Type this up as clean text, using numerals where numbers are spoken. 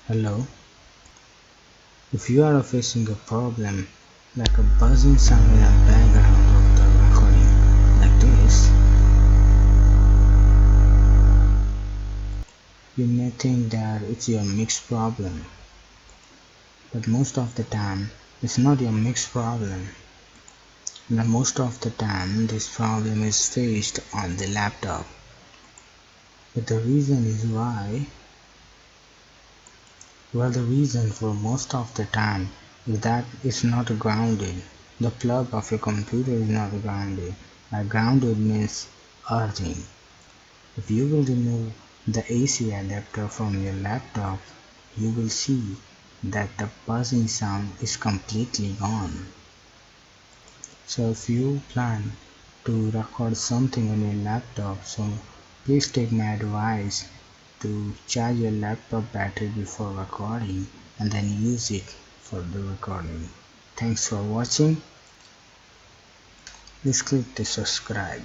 Hello, if you are facing a problem like a buzzing sound in the background of the recording like this, you may think that it's your mix problem, but most of the time it's not your mix problem. And most of the time this problem is faced on the laptop. But the reason is why, well, the reason for most of the time is that it's not grounded. The plug of your computer is not grounded. Grounded means earthing. If you will remove the AC adapter from your laptop, you will see that the buzzing sound is completely gone. So if you plan to record something on your laptop, so please take my advice to charge your laptop battery before recording and then use it for the recording. Thanks for watching. Please click to subscribe.